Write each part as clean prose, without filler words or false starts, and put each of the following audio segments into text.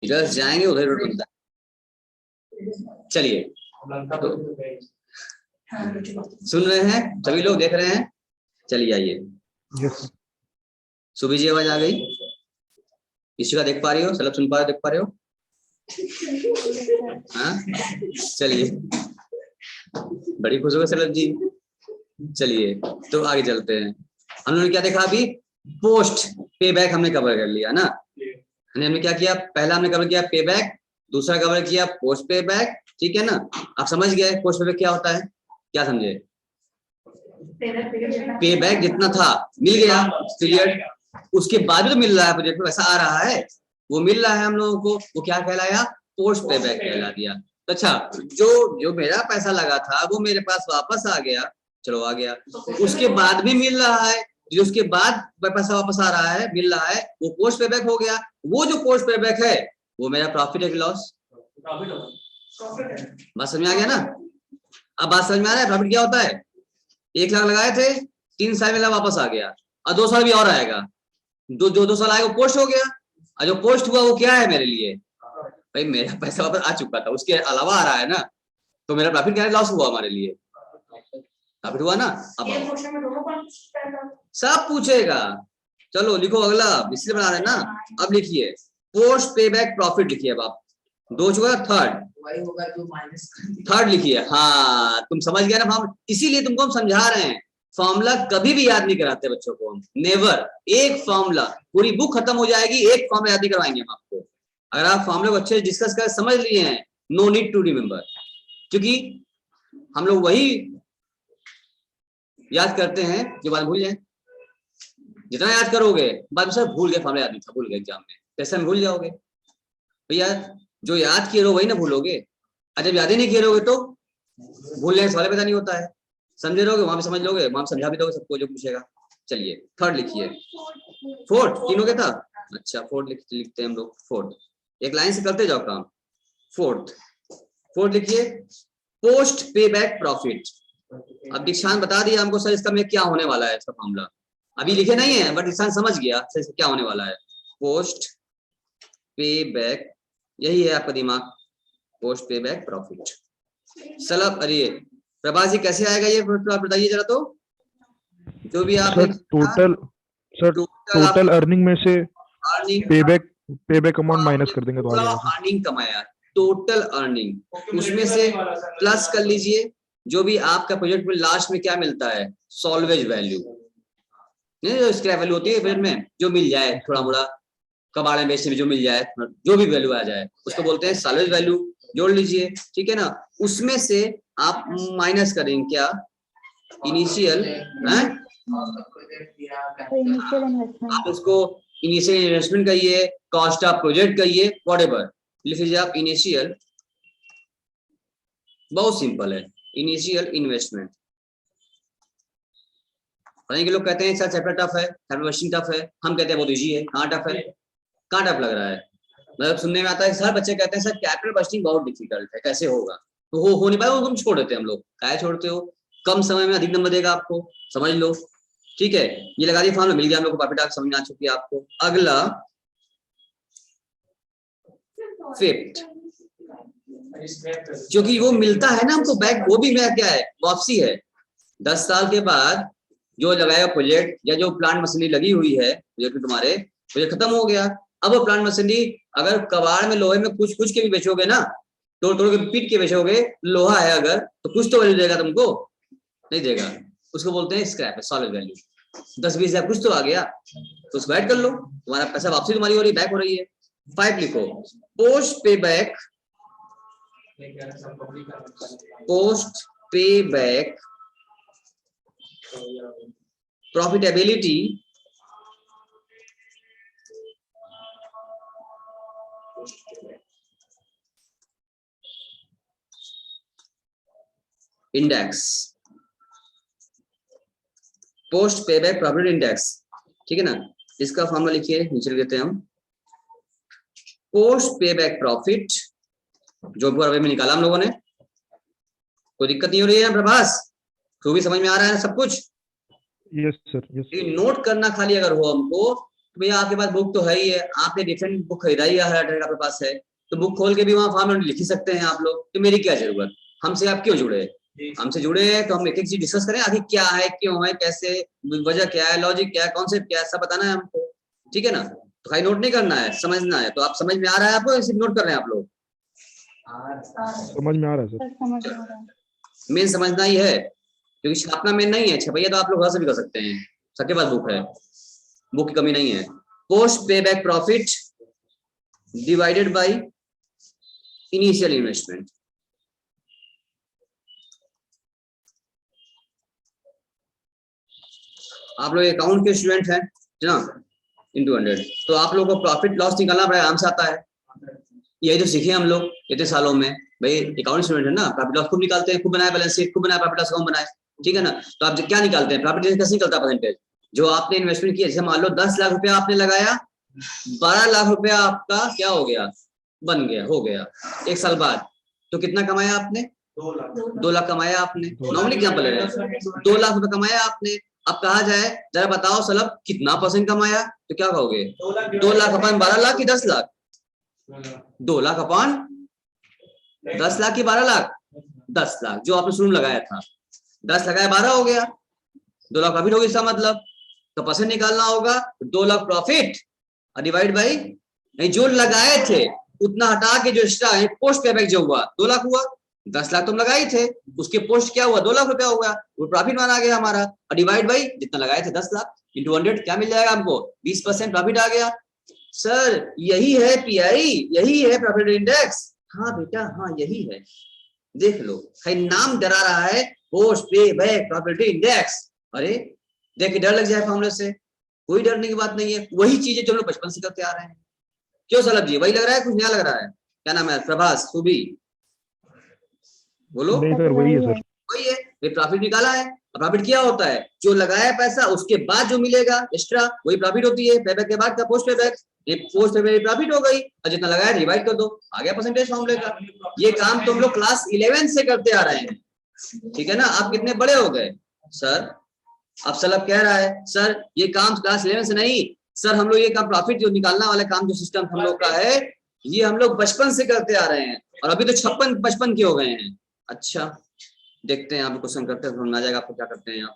Just जाएंगे उधर road बनता है। चलिए तो सुन रहे हैं सभी लोग, देख रहे हैं? चलिए आइए। सुबह जी आवाज आ गई? किसी का देख पा रही हो? सलब सुन पा रहे हो, देख पा रहे हो? हाँ चलिए, बड़ी खुश हो गई सलब जी। चलिए तो आगे चलते हैं। हम लोगों ने क्या देखा अभी? पोस्ट पे बैक हमने कवर कर लिया ना। हमने क्या किया? पहला हमने कवर किया पे बैक, दूसरा कवर किया पोस्ट पे बैक, ठीक है ना? आप समझ गए पोस्ट पे बैक क्या होता है? क्या समझे? पे बैक जितना था मिल गया, क्लियर। उसके बाद भी तो मिल रहा है, प्रोजेक्ट में वैसा आ रहा है, वो मिल रहा है हम लोगों को, वो क्या कहलाया? पोस्ट पे बैक कहला दिया। अच्छा, जो जो मेरा पैसा लगा था वो मेरे पास वापस आ गया, चलो आ गया। उसके बाद भी मिल रहा है, जो उसके बाद पैसा वापस आ रहा है, मिल रहा है, वो पोस्ट पे बैक हो गया। वो जो पोस्ट पे बैक है वो मेरा प्रॉफिट है कि लॉस? बात समझ में आ गया ना? अब बात समझ में आ रहा है प्रॉफिट क्या होता है? 1 लाख लगाए थे, 3 साल में वापस आ गया, और 2 साल भी और आएगा, जो 2 साल आएगा वो पोस्ट हो गया। और जो पोस्ट हुआ वो क्या है मेरे लिए? भाई मेरा पैसा वापस आ चुका था, उसके अलावा आ रहा है ना, तो मेरा प्रॉफिट क्या है? लॉस हुआ हमारे लिए, प्रॉफिट हुआ ना। अब सब पूछेगा, चलो लिखो अगला, इसलिए बना रहे ना। अब लिखिए पोस्ट पे बैक प्रॉफिट लिखिए। अब आप 2 चुका, थर्ड लिखिए। हाँ तुम समझ गए ना फॉर्मूला, इसीलिए तुमको हम समझा रहे हैं। फॉर्मूला कभी भी याद नहीं कराते बच्चों को हम, नेवर। एक फॉर्मूला, पूरी बुक खत्म हो जाएगी, एक फॉर्मूला याद नहीं करवाएंगे हम आपको। अगर आप फॉर्मूले को अच्छे से डिस्कस कर समझ लिए हैं, नो नीड टू रिमेम्बर, क्योंकि हम लोग वही याद करते हैं जो बाद भूल जाए। जितना याद करोगे बाद में सर भूल गए, फॉर्मूला याद नहीं था, भूल गए एग्जाम में, कैसे में भूल जाओगे भैया? जो याद किए रहो वही ना भूलोगे, और जब याद ही नहीं किए रहोगे तो भूलने का सवाल पैदा नहीं होता है। समझे रहोगे वहां पे समझ लोगे, वहां समझा भी दोगे सबको जो पूछेगा। चलिए थर्ड लिखिए। फोर्थ तीनों के था, अच्छा फोर्थ लिखते हैं हम लोग। फोर्थ एक लाइन से करते जाओ काम। फोर्थ लिखिए पोस्ट पे बैक प्रॉफिट। अब दीक्षांत बता दिया हमको सर इसका में क्या होने वाला है, इसका मामला अभी लिखे नहीं है, बट दीक्षांत समझ गया सर इसका क्या होने वाला है। पोस्ट पे बैक, यही है आपका दिमाग, पोस्ट पे बैक प्रॉफिट। सलब अरे प्रभास जी कैसे आएगा ये, आप बताइए जरा तो। जो भी आप टोटल अर्निंग में से पे बैक अमाउंट माइनस कर देंगे तो आ जाएगा। अर्निंग कमाया, टोटल अर्निंग, उसमें से प्लस कर लीजिए जो भी आपका प्रोजेक्ट में लास्ट में क्या मिलता है, सॉल्वेज वैल्यू, जो स्क्रैप वैल्यू होती है प्रोजेक्ट में, जो मिल जाए थोड़ा मोड़ा कबाड़ में बेचने में जो मिल जाए, जो भी वैल्यू आ जाए उसको बोलते हैं सॉल्वेज वैल्यू, जोड़ लीजिए, ठीक है ना। उसमें से आप माइनस करेंगे क्या, इनिशियल, आप उसको इनिशियल इन्वेस्टमेंट कहिए, कॉस्ट ऑफ प्रोजेक्ट कहिए, व्हाटएवर लिख लीजिए आप। इनिशियल, बहुत सिंपल है, इनिशियल इन्वेस्टमेंट। के लोग कहते हैं सर चैप्टर टफ है, टफ है, हम कहते हैं बहुत इजी है। कहाँ टफ है, कहाँ टफ लग रहा है? मतलब सुनने में आता है सर, बच्चे कहते हैं सर कैपिटल बस्टिंग बहुत डिफिकल्ट है, कैसे होगा? तो हो नहीं पाएगा, तुम छोड़ देते हैं हम लोग। क्या छोड़ते हो? कम समय में अधिक नंबर देगा आपको, समझ लो, ठीक है। ये लगा दिया फॉर्मूला, मिल गया हम लोग को, प्रॉफिट समझ में आ चुकी है आपको। अगला फिफ्थ, क्योंकि वो मिलता है ना हमको बैक, वो भी मेरा क्या है, वापसी है। 10 साल के बाद जो लगाएगा प्रोजेक्ट या जो प्लांट मशीनरी लगी हुई है प्रोजेक्ट तुम्हारे, प्रोजेक्ट खत्म हो गया, अब वो प्लांट मशीनरी अगर कबाड़ में लोहे में कुछ के भी बेचोगे ना, तोड़ के पीट के बेचोगे, लोहा है अगर, तो कुछ तो वैल्यू देगा तुमको, नहीं देगा, उसको बोलते हैं स्क्रैप है, सॉलिड वैल्यू। 10-20 हजार कुछ तो आ गया, तो उसको ऐड कर लो, तुम्हारा पैसा वापसी तुम्हारी हो रही, बैक हो रही है। 5 लिखो, पोस्ट पे बैक, पोस्ट पे बैक प्रॉफिटेबिलिटी इंडेक्स, पोस्ट पे बैक प्रॉफिट इंडेक्स, ठीक है ना। इसका फॉर्मूला लिखिए, नीचे लिख देते हैं हम। पोस्ट पे बैक प्रॉफिट जो पूरा में निकाला हम लोगों ने, कोई दिक्कत नहीं हो रही है प्रभास? तो भी समझ में आ रहा है सब कुछ? Yes sir, yes. नोट करना खाली अगर हो हमको तो भैया आपके पास बुक तो है ही है, आपने डिफरेंट बुक खरीदा ही है, हर अटेंडेंट आपके पास है, तो बुक खोल के भी वहाँ फॉर्म लिख ही सकते हैं आप लोग, तो मेरी क्या जरूरत, हमसे आप क्यों जुड़े, हमसे जुड़े हैं तो हम एक एक चीज डिस्कस करें, आखिर क्या है, क्यों है, कैसे, वजह क्या है, लॉजिक क्या है, कॉन्सेप्ट क्या है, सब बताना है हमको, ठीक है ना। तो खाली नोट नहीं करना है, समझना है। तो आप समझ में आ रहा है आपको, सिर्फ नोट कर रहे हैं आप लोग? समझ में आ रहा है सर। समझ आ रहा है। मेन समझना ही है, क्योंकि छापना मेन नहीं है, छपैया तो आप लोग घर से भी कर सकते हैं, सबके पास बुक है, बुक की कमी नहीं है। पोस्ट पे back profit divided by initial investment. आप लोग अकाउंट के स्टूडेंट हैं ना, इंटू 100, तो आप लोगों को प्रॉफिट लॉस निकालना बड़ा आराम से आता है, यही तो सीखे हम लोग इतने सालों में। भाई अकाउंट स्टूडेंट है ना, प्रॉफिट लॉस खूब निकालते हैं, खूब बनाए बैलेंस शीट, खूब बनाए प्रॉफिट लॉस अकाउंट बनाए, ठीक है ना। तो आप क्या निकालते हैं, प्रॉफिट कैसे निकलता है, परसेंटेज जो आपने इन्वेस्टमेंट किया, जैसे मान लो 10 लाख रुपया आपने लगाया, 12 लाख रुपया आपका क्या हो गया, बन गया, हो गया 1 साल बाद, तो कितना कमाया आपने, 2 लाख कमाया आपने, नॉर्मली एग्जांपल है, 2 लाख रुपए कमाया आपने। अब कहा जाए जरा बताओ सलब कितना परसेंट कमाया, तो क्या कहोगे, 2 लाख अपन 12 लाख की 10 लाख, 2 लाख अपन 10 लाख की 12 लाख, 10 लाख जो आपने शुरू में लगाया था, 10 लगाया 12 हो गया, 2 लाख प्रॉफिट हो गया, इसका मतलब तो परसेंट निकालना होगा, 2 लाख प्रॉफिट डिवाइड बाई, नहीं जो लगाए थे उतना हटा के जो एक्स्ट्रा है पोस्ट पेबैक जो हुआ 2 लाख हुआ, 10 लाख तुम लगाए थे, उसके पोस्ट क्या हुआ 2 लाख रुपया हुआ, वो प्रॉफिट माना गया हमारा, और डिवाइड बाई जितना लगाए थे 10 लाख इंटू 100 क्या मिल जाएगा हमको, 20% प्रॉफिट आ गया। सर यही है पीआई, यही है प्रॉफिट इंडेक्स। हाँ बेटा हाँ यही है, देख लो कहीं नाम डरा रहा है, पोस्ट पे बैक प्रॉफिट इंडेक्स, अरे देख डर लग जाए फॉर्मूले से, कोई डरने की बात नहीं है, वही चीजें जो हम लोग बचपन से करते आ रहे हैं। क्यों सलभ जी, वही लग रहा है, कुछ नया लग रहा है? क्या नाम है, प्रभास, सुबी, बोलो। नहीं सर वही है सर। वही है, ये प्रॉफिट निकाला है। प्रॉफिट क्या होता है, जो लगाया पैसा उसके बाद जो मिलेगा एक्स्ट्रा वही प्रॉफिट होती है, पेबैक के बाद का पोस्ट पेबैक, ये पोस्ट पेबैक प्रॉफिट हो गई, और जितना लगाया डिवाइड कर दो, आ गया परसेंटेज फॉर्मूले का। ये काम तुम लोग क्लास 11 से करते आ रहे हैं, ठीक है ना। आप कितने बड़े हो गए सर, अब सलभ कह रहा है सर ये काम क्लास 11 से नहीं, सर हम लोग ये काम प्रॉफिट जो निकालना वाला काम जो सिस्टम हम लोग का है, ये हम लोग बचपन से करते आ रहे हैं, और अभी तो 56-55 के हो गए हैं। अच्छा देखते हैं, आप क्वेश्चन करते हैं, समझ आ जाएगा आपको क्या करते हैं आप।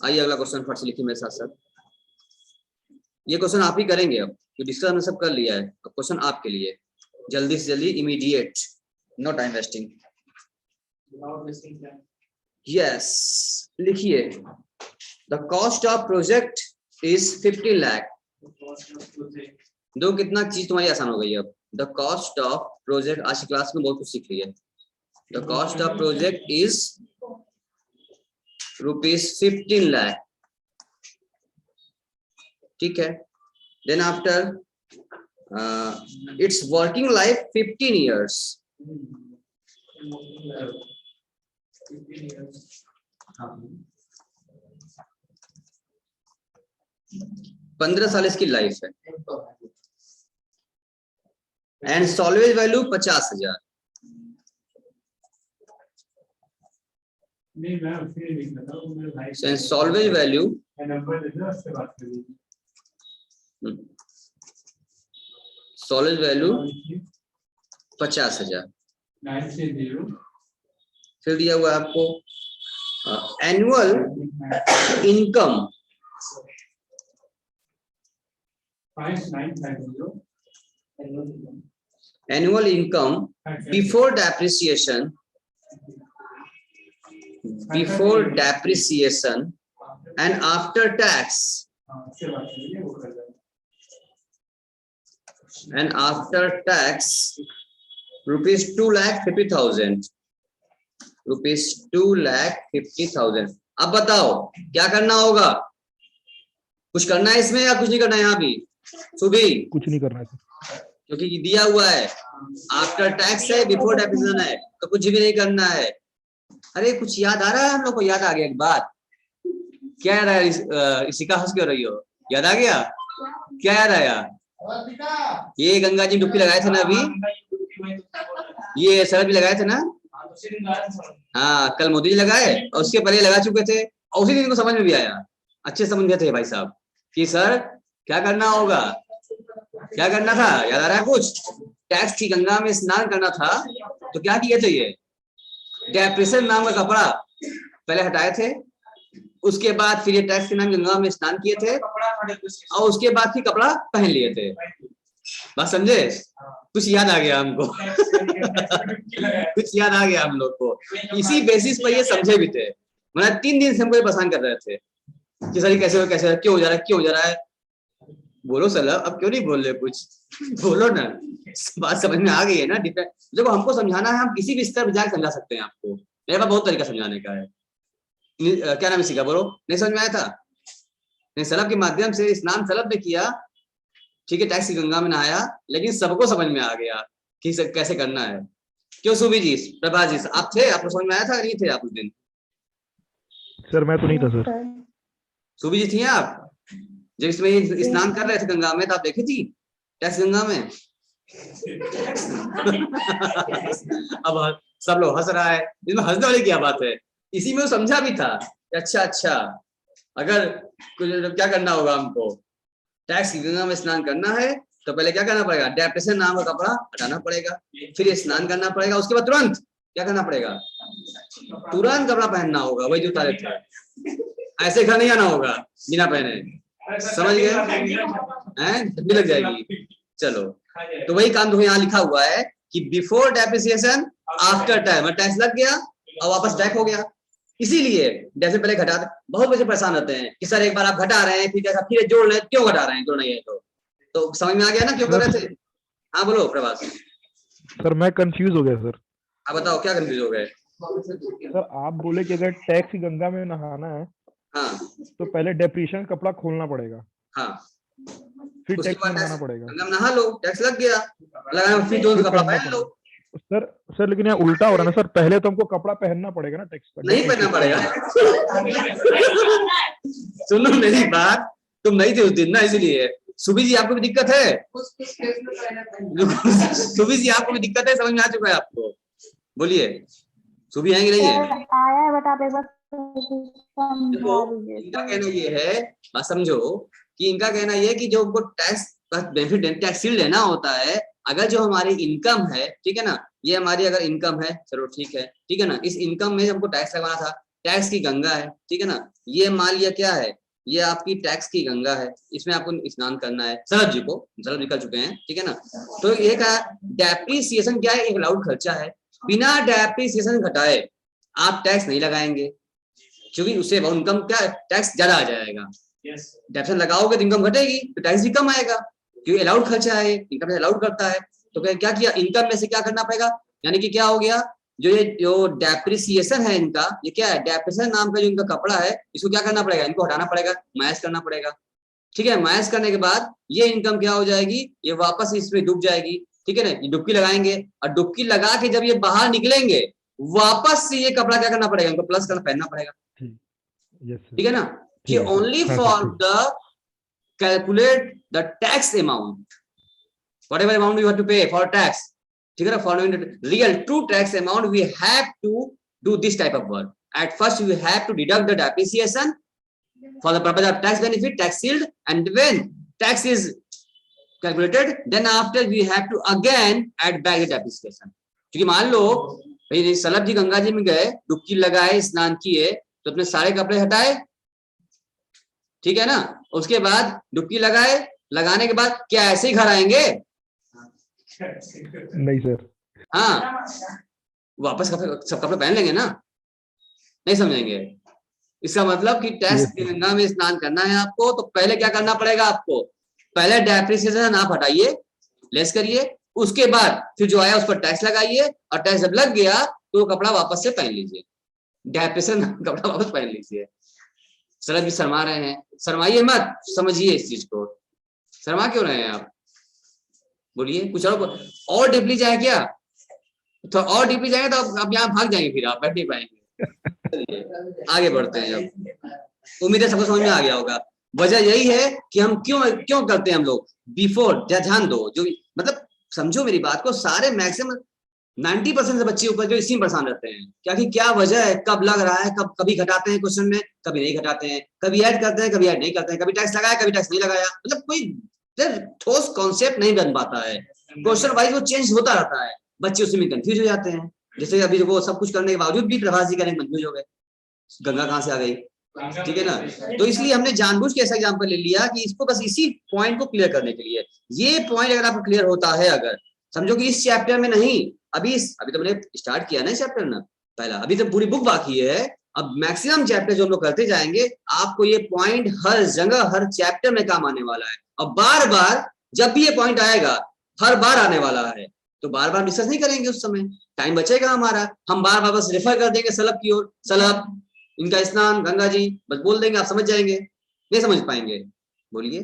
आइए अगला क्वेश्चन फट से लिखिए मेरे साथ साथ, ये क्वेश्चन आप ही करेंगे, अब जो डिस्कस हमने सब कर लिया है, अब क्वेश्चन आपके लिए जल्दी से जल्दी, immediate, no time wasting. Yes लिखिए, the cost of project is 50 lakh. दो कितना चीज तुम्हारी आसान हो गई अब, द कॉस्ट ऑफ प्रोजेक्ट, आज की क्लास में बहुत कुछ सीख लिया। The cost of project is ₹15 lakh, ठीक है। Then after its working life 15 years, 15 साल इसकी लाइफ है, and salvage value 50,000। Salvage value salvage value 50,000। फिर दिया हुआ है आपको annual income, annual income before depreciation and after tax rupees 2,50,000, rupees 2,50,000। अब बताओ क्या करना होगा, कुछ करना है इसमें या कुछ नहीं करना है? यहाँ भी सुबी कुछ नहीं करना है सर, क्योंकि दिया हुआ है आफ्टर टैक्स है, बिफोर डेप्रिसिएशन है, तो कुछ भी नहीं करना है। अरे कुछ याद आ रहा है हम लोग को? याद आ गया एक बात, क्या याद आया? इसिका हंस क्यों रही हो? याद आ गया? क्या याद आया? ये गंगा जी डुबकी लगाए थे ना अभी, ये शरद भी लगाए थे ना, हाँ कल मोदी जी लगाए और उसके पहले लगा चुके थे, और उसी दिन को समझ में भी आया। अच्छे समझ थे भाई साहब कि सर क्या करना होगा, क्या करना था, याद आ रहा है कुछ? टैक्स की गंगा में स्नान करना था, तो क्या किए थे? ये डेप्रेशन नाम का कपड़ा पहले हटाए थे, उसके बाद फिर ये टैक्स के नाम गंगा में स्नान किए थे, और उसके बाद फिर कपड़ा पहन लिए थे। बात समझे? कुछ याद आ गया हमको कुछ याद आ गया हम लोग को। इसी बेसिस पर ये समझे भी थे, मतलब 3 दिन से हमको ये परेशान कर रहे थे कि सर कैसे हो, कैसे हो, क्यों हो जा रहा है, क्यों हो जा रहा है। बोलो सर, अब क्यों नहीं बोल रहे कुछ बोलो ना, बात समझ में आ गई है ना? देखो हमको समझाना है, हम किसी भी स्तर पर जाकर समझा सकते हैं आपको, मेरे पास बहुत तरीका समझाने का है। क्या नाम इसी का, बोलो? नहीं समझ में आया था? नहीं, सलब के माध्यम से स्नान सलब में किया, ठीक है, टैक्स की गंगा में नहाया, लेकिन सबको समझ में आ गया कि कैसे करना है। क्यों सुबी जी, प्रभा जी, आप थे? आपको समझ में आया था? नहीं थे आप उस दिन? सर मैं तो नहीं था सर। सुबी जी थी आप जब इसमें स्नान कर रहे थे गंगा में, तो आप देखी थी टैक्स गंगा में? अब सब लोग हंस रहा है, इसमें हंसने वाली क्या बात है? इसी में वो समझा भी था। अच्छा अच्छा, अगर क्या करना होगा हमको, टैक्स की गंगा में स्नान करना है तो पहले क्या करना पड़ेगा? डेप्रेशन नाम का कपड़ा हटाना पड़ेगा, फिर ये स्नान करना पड़ेगा, उसके बाद तुरंत क्या करना पड़ेगा? तुरंत कपड़ा पहनना होगा, वही जूता रहता है, ऐसे घर नहीं आना होगा बिना पहने। समझ गए हैं? ठंडी लग जाएगी। चलो, तो वही काम जो यहाँ लिखा हुआ है कि before depreciation after time, tax लग गया और वापस बैक हो गया। इसीलिए जैसे पहले घटा, बहुत बच्चे परेशान होते हैं कि सर एक बार आप घटा रहे हैं, फिर जोड़ रहे हैं, क्यों घटा रहे हैं? जोड़ना है तो समझ में आ गया ना क्यों कर रहे थे? हाँ बोलो प्रभास। सर मैं कंफ्यूज हो गया सर। आप बताओ क्या कंफ्यूज हो गए? सर आप बोले कि अगर टैक्स की गंगा में नहाना है हाँ तो पहले डेप्रिसिएशन कपड़ा खोलना पड़ेगा, हाँ, फिर उसके टैक्स में बाद नहाना पड़ेगा, गंगा में नहा लो, टैक्स लग गया, लगाया, फिर जो फिर कपड़ा पहनना पहन लो। पड़ेगा। सर सर लेकिन यहाँ उल्टा हो रहा है ना सर, पहले तो हमको कपड़ा पहनना पड़ेगा ना टैक्स का, नहीं पहनना डेप्रिसिएशन पड़ेगा सुनो मेरी बात, तुम नहीं थे उस दिन ना, इसलिए। सुबी जी आपको भी दिक्कत है? सुबी जी आपको भी दिक्कत है? समझ में आ चुका है आपको? बोलिए, सुबी है कि नहीं है? आया है, बट आप एक बार देखो, समझा दीजिए। इनका कहना ये है, बात समझो, कि इनका कहना ये है कि जो हमको टैक्स का बेनिफिट, टैक्स शील्ड लेना होता है, अगर जो हमारी इनकम है, ठीक है ना, ये हमारी अगर इनकम है, चलो ठीक है ना, इस इनकम में हमको टैक्स लगवाना था, टैक्स की गंगा है, ठीक है ना, ये मान लिया क्या है, ये आपकी टैक्स की गंगा है, इसमें आपको स्नान करना है। सरब जी को, सरब जी कर चुके हैं, ठीक है ना। तो ये क्या, डेप्रिसिएशन क्या है? एक अलाउड खर्चा है, बिना डेप्रिसिएशन घटाए आप टैक्स नहीं लगाएंगे, क्योंकि उससे इनकम क्या, टैक्स ज्यादा आ जाएगा। डेप्रिसिएशन लगाओगे तो इनकम घटेगी, तो टैक्स भी कम आएगा, क्योंकि अलाउड खर्चा है, इनकम अलाउड करता है। तो क्या किया, इनकम में से क्या करना पड़ेगा, यानी कि क्या हो गया, जो डेप्रिसिएशन है इनका, ये क्या है, डेप्रिसिएशन नाम का जो इनका कपड़ा है, इसको क्या करना पड़ेगा, इनको हटाना पड़ेगा, माइनस करना पड़ेगा, ठीक है। माइनस करने के बाद ये इनकम क्या हो जाएगी, ये वापस इसमें डूब जाएगी, ठीक है ना। ये डुबकी लगाएंगे, और डुबकी लगा के जब ये बाहर निकलेंगे, वापस से ये कपड़ा क्या करना पड़ेगा, इनको प्लस करना, पहनना पड़ेगा, ठीक है ना। कि only for the calculate the tax amount, whatever amount you have to pay for tax, ठीक है ना, for real true tax amount we have to do this type of work. At first we have to deduct the depreciation for the purpose of tax benefit, tax shield, and when tax is calculated, then after we have to again add back the depreciation. क्योंकि मान लो भाई slub जी गंगा जी में गए, डुबकी लगाए, स्नान किए, तो अपने सारे कपड़े हटाए, ठीक है ना, उसके बाद डुबकी लगाए, लगाने के बाद क्या ऐसे ही घर आएंगे? नहीं सर। हाँ, वापस सब कपड़े पहन लेंगे ना, नहीं समझेंगे? इसका मतलब कि टैक्स की गंगा में स्नान करना है आपको, तो पहले क्या करना पड़ेगा आपको, पहले डेप्रिसिएशन आप हटाइए, लेस करिए, उसके बाद फिर जो आया उस पर टैक्स लगाइए, और टैक्स जब लग गया तो कपड़ा वापस से पहन लीजिए, डेप्रिसिएशन कपड़ा वापस पहन लीजिए। सरद भी शर्मा रहे हैं, शर्माइए मत, समझिए इस चीज को। शर्मा क्यों रहे हैं आप? बोलिए कुछ और डीपली जाए क्या? तो और डीपली जाएंगे तो अब यहाँ भाग जाएंगे, फिर आप बैठ नहीं पाएंगे। आगे बढ़ते हैं, जब उम्मीद है सबको समझ में आ गया होगा। वजह यही है कि हम क्यों करते हैं हम लोग बिफोर, ध्यान दो, जो मतलब समझो मेरी बात को, सारे मैक्सिमम 90% से बच्चे ऊपर जो इसी में परेशान रहते हैं, क्या कि क्या वजह है, कब लग रहा है, कब कभी घटाते हैं क्वेश्चन में, कभी नहीं घटाते हैं, कभी ऐड करते हैं, कभी ऐड नहीं करते हैं, कभी टैक्स लगाया, कभी टैक्स नहीं लगाया, मतलब कोई ठोस कॉन्सेप्ट नहीं बन पाता है। क्वेश्चन वाइज वो चेंज होता रहता है, बच्चे उसी में कंफ्यूज हो जाते हैं। जैसे अभी वो सब कुछ करने के बावजूद भी प्रभास जी करेंगे कंफ्यूज हो गए, गंगा कहाँ से आ गई, ठीक है ना। तो इसलिए हमने जानबूझ के ऐसा एग्जांपल ले लिया कि इसको बस इसी पॉइंट को क्लियर करने के लिए। ये पॉइंट अगर आपको क्लियर होता है, अगर समझो कि इस चैप्टर में नहीं, अभी तो मैंने स्टार्ट किया ना चैप्टर ना पहला, अभी तो पूरी बुक बाकी है। अब मैक्सिमम चैप्टर जो हम लोग करते जाएंगे, आपको ये पॉइंट हर जगह हर चैप्टर में काम आने वाला है। और बार बार जब भी ये पॉइंट आएगा, हर बार आने वाला है, तो बार बार डिस्कस नहीं करेंगे, उस समय टाइम बचेगा हमारा, हम बार बार बस रेफर कर देंगे सलब की ओर, सलब इनका स्नान गंगा जी, बस बोल देंगे, आप समझ जाएंगे, नहीं समझ पाएंगे। बोलिए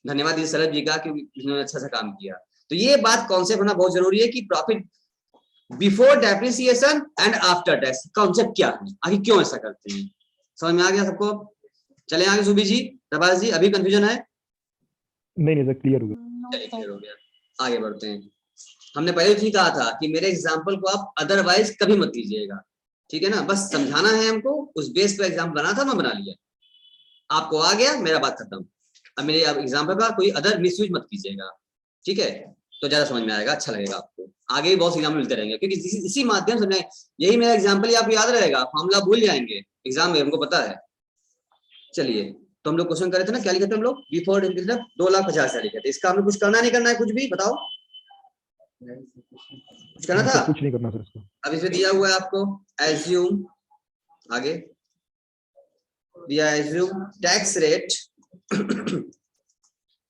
धन्यवाद जी सलब जी का कि इन्होंने अच्छा सा काम किया। तो ये बात कॉन्सेप्ट होना बहुत जरूरी है कि profit before depreciation and after tax concept क्या है, आगे क्यों ऐसा करते हैं, समझ में आ गया सबको। चले आगे सुबी जी, प्रभास जी, अभी कंफ्यूजन है? नहीं सर, क्लियर हो गया। चलिए क्लियर हो गया, आगे बढ़ते हैं। हमने पहले भी कहा था कि मेरे एग्जाम्पल को आप अदरवाइज कभी मत लीजिएगा, ठीक है ना, बस समझाना है हमको, उस बेस पे एग्जाम्पल बना था, मैं बना लिया, आपको आ गया, मेरा बात खत्म। अब मेरे एग्जाम्पल का कोई अदर मिसयूज मत कीजिएगा, ठीक है, तो ज्यादा समझ में आएगा, अच्छा लगेगा आपको, आगे भी बहुत एग्जाम्पल मिलते रहेंगे, क्योंकि इसी माध्यम से यही मेरा एग्जाम्पल ही आपको याद रहेगा, फॉर्मूला भूल जाएंगे एग्जाम में, हमको पता है। चलिए, तो हम लोग क्वेश्चन करे थे ना, क्या लिखे थे हम लोग, बिफोर 2,50,000 लिखे थे, इसका हमें कुछ करना नहीं करना है, कुछ भी बताओ, कुछ करना था? कुछ नहीं करना सर इसका। अब इसमें दिया हुआ है आपको एज्यूम, आगे दिया assume tax rate,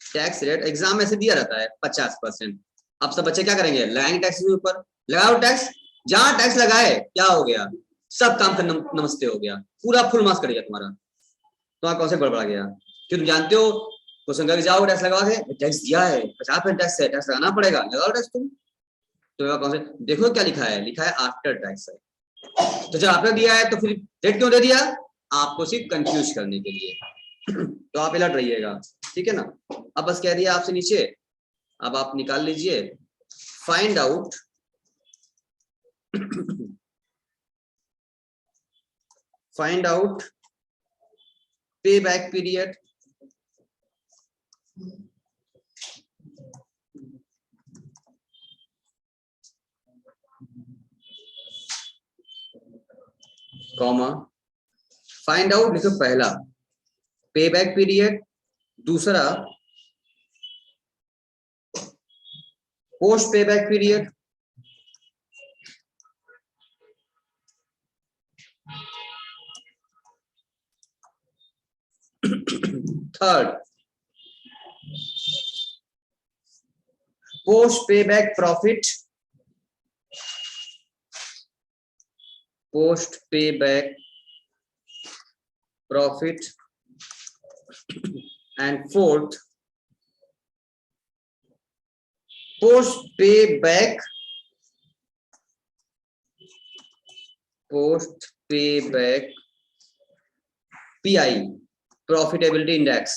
tax rate exam में से दिया रहता है 50%। अब सब बच्चे क्या करेंगे, लगाएंगे टैक्स के ऊपर, लगाओ टैक्स, जहां टैक्स लगाए क्या हो गया, सब काम का नमस्ते हो गया, पूरा फुल मार्क्स करेगा तुम्हारा, तुम्हारा कॉन्सेप्ट गड़बड़ा गया, क्यों तुम जानते हो क्वेश्चन करके जाओ, टैक्स लगा के, टैक्स दिया है 50% टैक्स है, टैक्स लगाना पड़ेगा, लगाओ टैक्स तुम, तो कॉन्सेप्ट देखो क्या लिखा है, लिखा है आफ्टर टैक्स है, तो जब आपने दिया है तो फिर रेट क्यों दे दिया, आपको सिर्फ कंफ्यूज करने के लिए, तो आप अलर्ट रहिएगा, ठीक है ना। अब बस कह दिया आपसे नीचे, अब आप निकाल लीजिए, फाइंड आउट फाइंड आउट पे back period comma, find out लिखो पहला पे बैक पीरियड, दूसरा पोस्ट पे बैक पीरियड, थर्ड पोस्ट पे बैक प्रॉफिट, पोस्ट पे back profit, and fourth post पे बैक पीआई प्रॉफिटेबिलिटी इंडेक्स।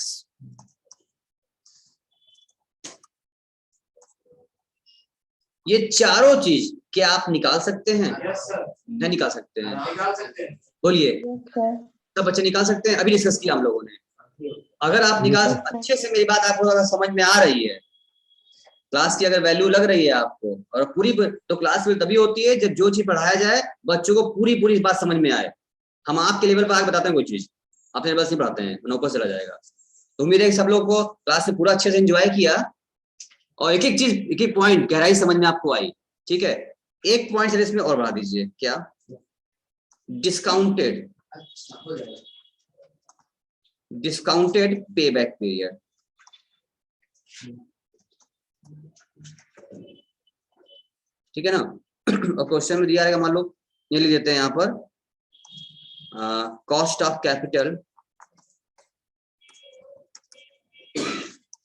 ये चारों चीज क्या आप निकाल सकते हैं? नहीं निकाल सकते हैं, बोलिए सब बच्चे निकाल सकते हैं, अभी डिस्कस किया हम लोगों ने। अगर आप निकाल अच्छे से, मेरी बात आपको अगर समझ में आ रही है, क्लास की अगर वैल्यू लग रही है आपको, और पूरी, तो क्लास में तभी होती है जब जो चीज पढ़ाया जाए बच्चों को पूरी बात समझ में आए। हम आपके लेवल पर आगे बताते हैं कोई चीज, अपने लेवल से पढ़ाते हैं, नौकर चला जाएगा। तो उम्मीद है सब लोग को क्लास में पूरा अच्छे से एंजॉय किया, और एक एक चीज, एक एक पॉइंट गहराई समझ में आपको आई, ठीक है। एक पॉइंट से इसमें और बढ़ा दीजिए, क्या, डिस्काउंटेड पे बैक पीरियड, ठीक है ना। और क्वेश्चन में दिया रहेगा, मान लो ये लिख देते हैं यहाँ पर, cost of capital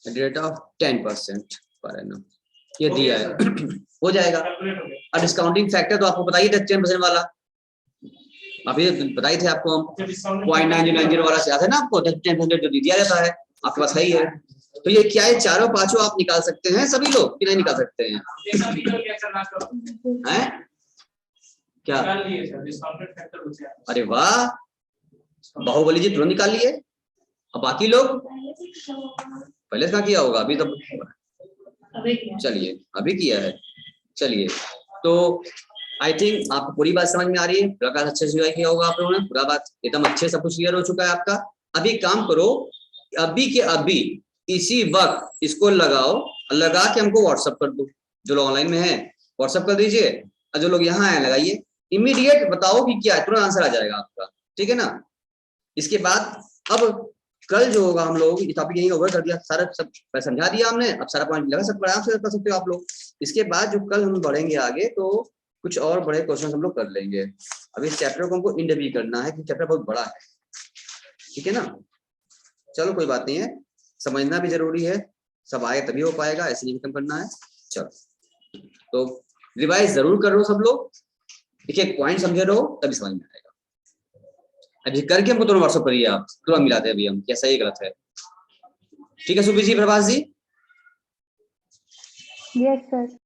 rate of 10% per annum, ये दिया है, हो जाएगा। और डिस्काउंटिंग फैक्टर तो आपको बताइए 10% वाला, अभी बताई थे आपको हम, 0.9090 वाला से आता है ना आपको 10% जो दिया जाता है, आपके पास है ही है। तो ये क्या है, चारों पांचों आप निकाल सकते हैं सभी लोग कि नहीं निकाल सकते हैं? हैं? क्या? अरे वाह, बाहुबली जी तुरंत निकाल लिए। अब बाकी लोग पहले से क्या किया होगा? अभी तो चलिए अभी किया है। चलिए तो आई थिंक आपको पूरी बात समझ में आ रही है, पूरा क्लास अच्छे से एंजॉय किया होगा आप लोगों ने, पूरा बात एकदम अच्छे सब कुछ क्लियर हो चुका है आपका। अभी काम करो, अभी के अभी इसी वक्त इसको लगाओ, लगा के हमको व्हाट्सअप कर दो। जो लोग ऑनलाइन में है व्हाट्सअप कर दीजिए, और जो लोग यहाँ है लगाइए। इमीडिएट बताओ कि क्या है, तुरंत आंसर आ जाएगा आपका, ठीक है ना। इसके बाद अब कल जो होगा हम लोग ये टॉपिक यही ओवर कर दिया, सारा सब समझा दिया हमने, अब सारा पॉइंट लगा सकते आराम से कर सकते हो आप लोग। इसके बाद जो कल हम बढ़ेंगे आगे तो कुछ और बड़े क्वेश्चन हम लोग कर लेंगे। अभी इस चैप्टर को हमको इंड भी करना है क्योंकि चैप्टर बहुत बड़ा है, ठीक है ना। चलो कोई बात नहीं है, समझना भी जरूरी है, सब आए तभी हो पाएगा, ऐसे नहीं खत्म करना है। चलो तो रिवाइज जरूर कर लो सब लोग, एक एक पॉइंट समझे रहो तभी समझ में आएगा। अभी करके हमको तुरंत व्हाट्सअप करिए, आप तुरंत मिलाते हैं अभी हम क्या सही गलत है, ठीक है सुबीर जी, प्रभास जी। Yes sir.